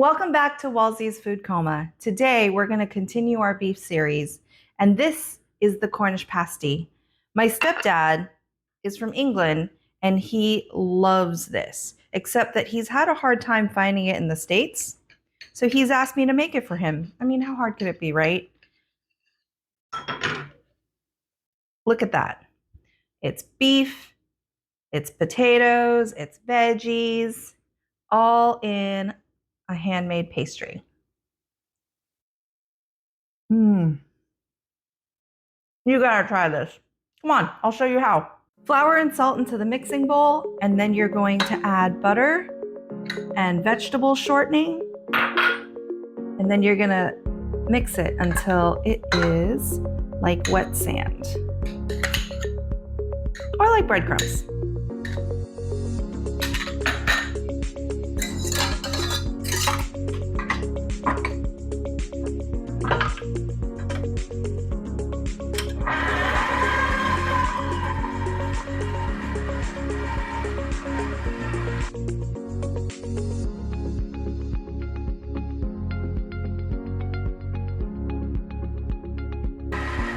Welcome back to Walsey's Food Coma. Today we're going to continue our beef series, and this is the Cornish Pasty. My stepdad is from England, and he loves this, except that he's had a hard time finding it in the States. So he's asked me to make it for him. I mean, how hard could it be, right? Look at that. It's beef, it's potatoes, it's veggies, all in a handmade pastry. You gotta try this. Come on, I'll show you how. Flour and salt into the mixing bowl, and then you're going to add butter and vegetable shortening, and then you're gonna mix it until it is like wet sand or like breadcrumbs.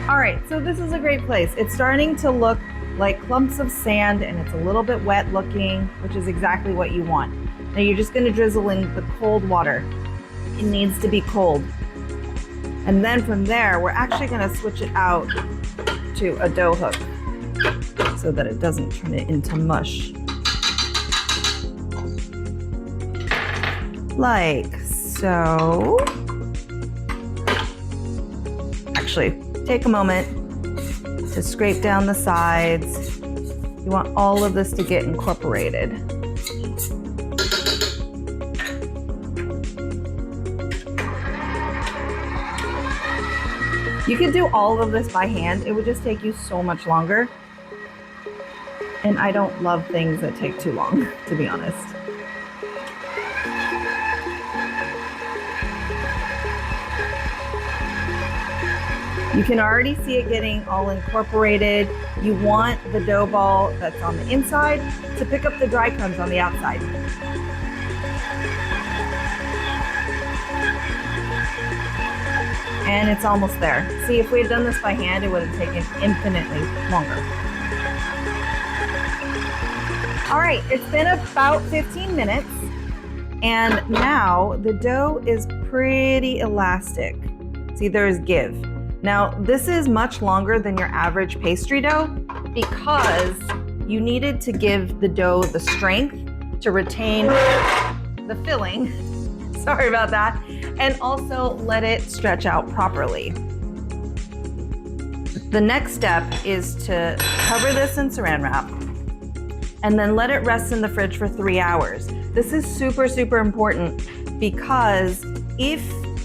All right, so this is a great place. It's starting to look like clumps of sand and it's a little bit wet looking, which is exactly what you want. Now you're just gonna drizzle in the cold water. It needs to be cold. And then from there, we're actually gonna switch it out to a dough hook so that it doesn't turn it into mush. Like so. Actually, take a moment to scrape down the sides. You want all of this to get incorporated. You could do all of this by hand. It would just take you so much longer. And I don't love things that take too long, to be honest. You can already see it getting all incorporated. You want the dough ball that's on the inside to pick up the dry crumbs on the outside. And it's almost there. See, if we had done this by hand, it would have taken infinitely longer. All right, it's been about 15 minutes, and now the dough is pretty elastic. See, there's give. Now, this is much longer than your average pastry dough because you needed to give the dough the strength to retain the filling. Sorry about that. And also let it stretch out properly. The next step is to cover this in saran wrap and then let it rest in the fridge for 3 hours. This is super, super important because if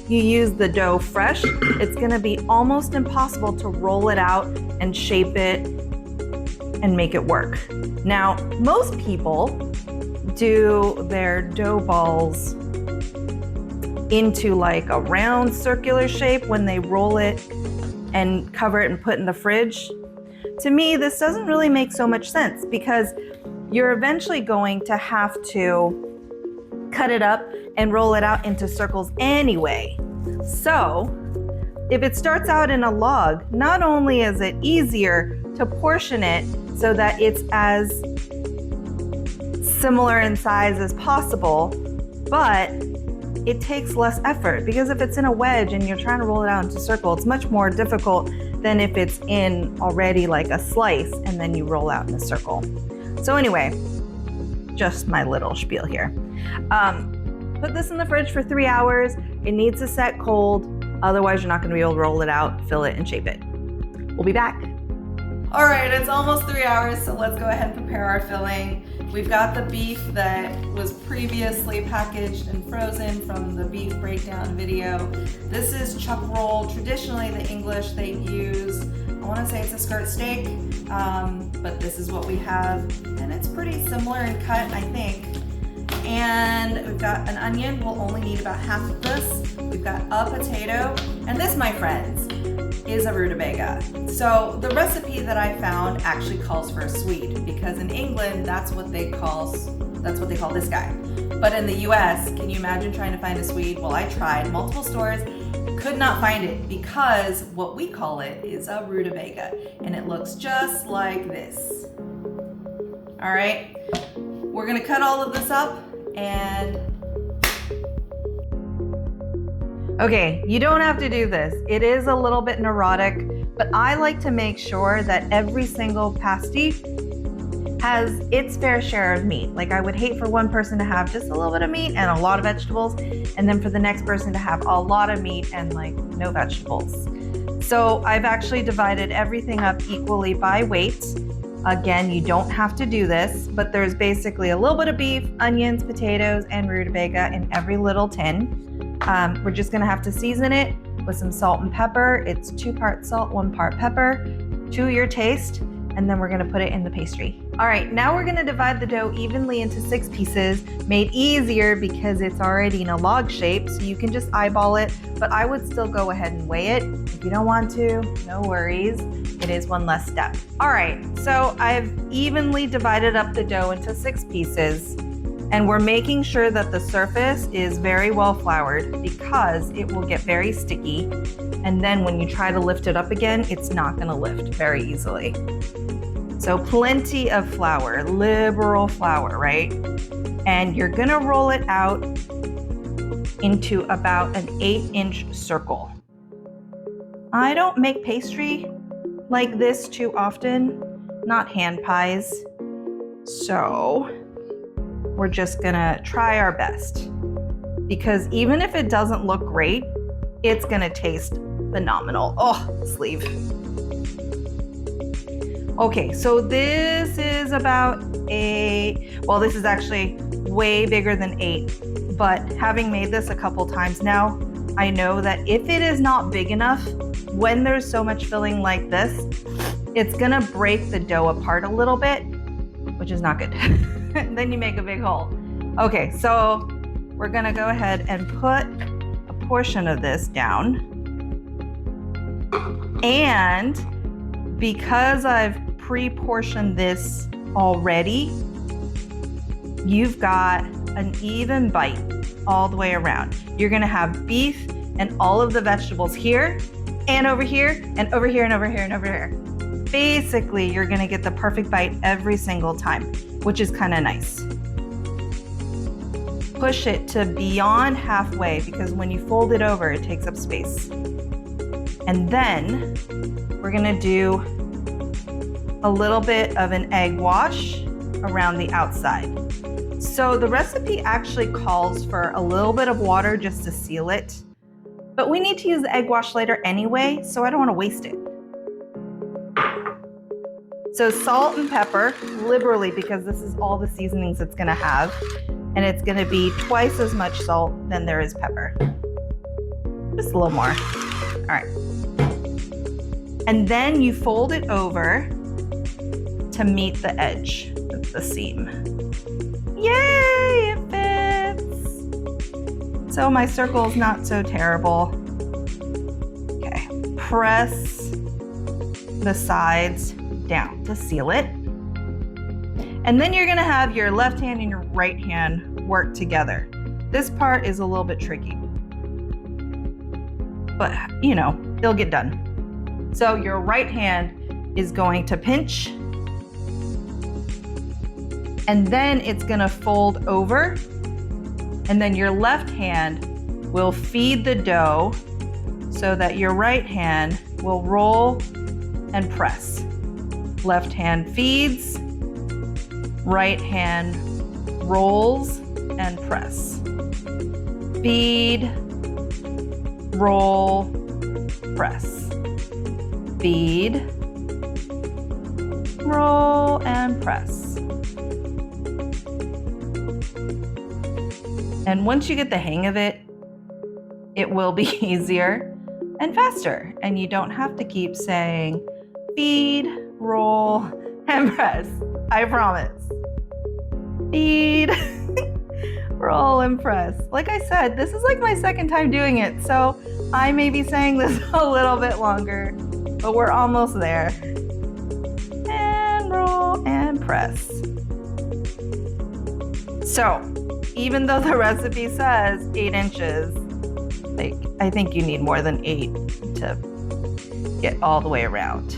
you use the dough fresh, it's gonna be almost impossible to roll it out and shape it and make it work. Now, most people do their dough balls into like a round circular shape when they roll it and cover it and put in the fridge. To me, this doesn't really make so much sense because you're eventually going to have to cut it up and roll it out into circles anyway. So if it starts out in a log, not only is it easier to portion it so that it's as similar in size as possible, but it takes less effort because if it's in a wedge and you're trying to roll it out into a circle, it's much more difficult than if it's in already like a slice and then you roll out in a circle. So anyway, just my little spiel here. Put this in the fridge for 3 hours. It needs to set cold. Otherwise, you're not going to be able to roll it out, fill it, and shape it. We'll be back. All right, it's almost 3 hours, so let's go ahead and prepare our filling. We've got the beef that was previously packaged and frozen from the beef breakdown video. This is chuck roll. Traditionally, the English, they use, I want to say it's a skirt steak, but this is what we have. And it's pretty similar in cut, I think. And we've got an onion. We'll only need about half of this. We've got a potato. And this, my friends, is a rutabaga. So the recipe that I found actually calls for a Swede because in England, that's what they call this guy. But in the US, can you imagine trying to find a Swede? Well, I tried multiple stores, could not find it because what we call it is a rutabaga, and it looks just like this. All right, we're gonna cut all of this up and okay, you don't have to do this. It is a little bit neurotic, but I like to make sure that every single pasty has its fair share of meat. Like I would hate for one person to have just a little bit of meat and a lot of vegetables, and then for the next person to have a lot of meat and like no vegetables. So I've actually divided everything up equally by weight. Again, you don't have to do this, but there's basically a little bit of beef, onions, potatoes, and rutabaga in every little tin. We're just gonna have to season it with some salt and pepper. It's 2 parts salt, 1 part pepper, to your taste, and then we're gonna put it in the pastry. All right, now we're gonna divide the dough evenly into 6 pieces, made easier because it's already in a log shape, so you can just eyeball it, but I would still go ahead and weigh it. If you don't want to, no worries. It is one less step. All right, so I've evenly divided up the dough into 6 pieces, and we're making sure that the surface is very well floured because it will get very sticky. And then when you try to lift it up again, it's not gonna lift very easily. So plenty of flour, liberal flour, right? And you're gonna roll it out into about an 8-inch circle. I don't make pastry like this too often, not hand pies. So we're just gonna try our best because even if it doesn't look great, it's gonna taste phenomenal. Oh, sleeve. Okay, so this is about well, this is actually way bigger than 8, but having made this a couple times now, I know that if it is not big enough, when there's so much filling like this, it's gonna break the dough apart a little bit, which is not good. Then you make a big hole. Okay, so we're gonna go ahead and put a portion of this down. And because I've pre-portioned this already, you've got an even bite all the way around. You're gonna have beef and all of the vegetables here and over here and over here and over here and over here. Basically, you're gonna get the perfect bite every single time, which is kind of nice. Push it to beyond halfway because when you fold it over, it takes up space. And then we're gonna do a little bit of an egg wash around the outside. So the recipe actually calls for a little bit of water just to seal it, but we need to use the egg wash later anyway, so I don't want to waste it. So salt and pepper liberally because this is all the seasonings it's gonna have, and it's gonna be twice as much salt than there is pepper. Just a little more. All right. And then you fold it over to meet the edge of the seam. Yay, it fits. So my circle's not so terrible. Okay, press the sides down to seal it. And then you're gonna have your left hand and your right hand work together. This part is a little bit tricky, but you know, it'll get done. So your right hand is going to pinch, and then it's gonna fold over, and then your left hand will feed the dough so that your right hand will roll and press. Left hand feeds, right hand rolls and press. Feed, roll, press. Feed, roll, and press. And once you get the hang of it, it will be easier and faster. And you don't have to keep saying feed, roll, and press. I promise. Feed, roll, and press. Like I said, this is like my second time doing it, so I may be saying this a little bit longer, but we're almost there. And roll and press. So even though the recipe says 8 inches, like I think you need more than 8 to get all the way around.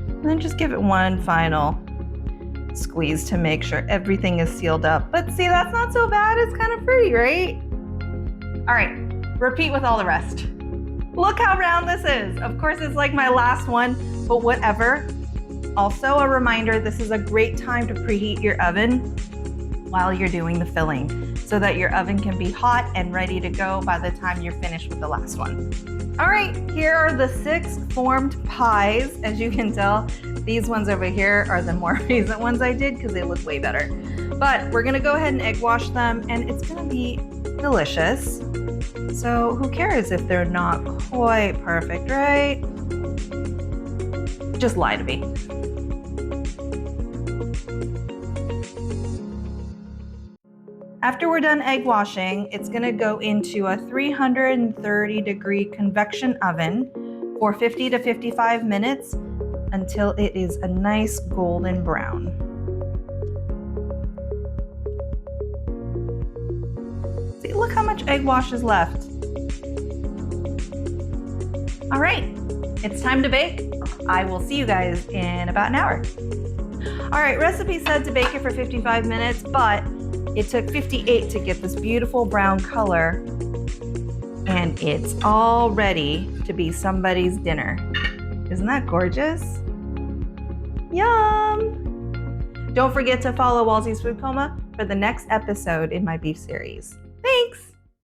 And then just give it one final squeeze to make sure everything is sealed up. But see, that's not so bad. It's kind of pretty, right? All right, repeat with all the rest. Look how round this is. Of course, it's like my last one, but whatever. Also, a reminder, this is a great time to preheat your oven while you're doing the filling so that your oven can be hot and ready to go by the time you're finished with the last one. All right, here are the 6 formed pies. As you can tell, these ones over here are the more recent ones I did because they look way better. But we're gonna go ahead and egg wash them, and it's gonna be delicious. So who cares if they're not quite perfect, right? Just lie to me. After we're done egg washing, it's gonna go into a 330-degree convection oven for 50 to 55 minutes until it is a nice golden brown. See, look how much egg wash is left. All right, it's time to bake. I will see you guys in about an hour. All right, recipe said to bake it for 55 minutes, but it took 58 to get this beautiful brown color, and it's all ready to be somebody's dinner. Isn't that gorgeous? Yum! Don't forget to follow Walsey's Food Coma for the next episode in my beef series. Thanks!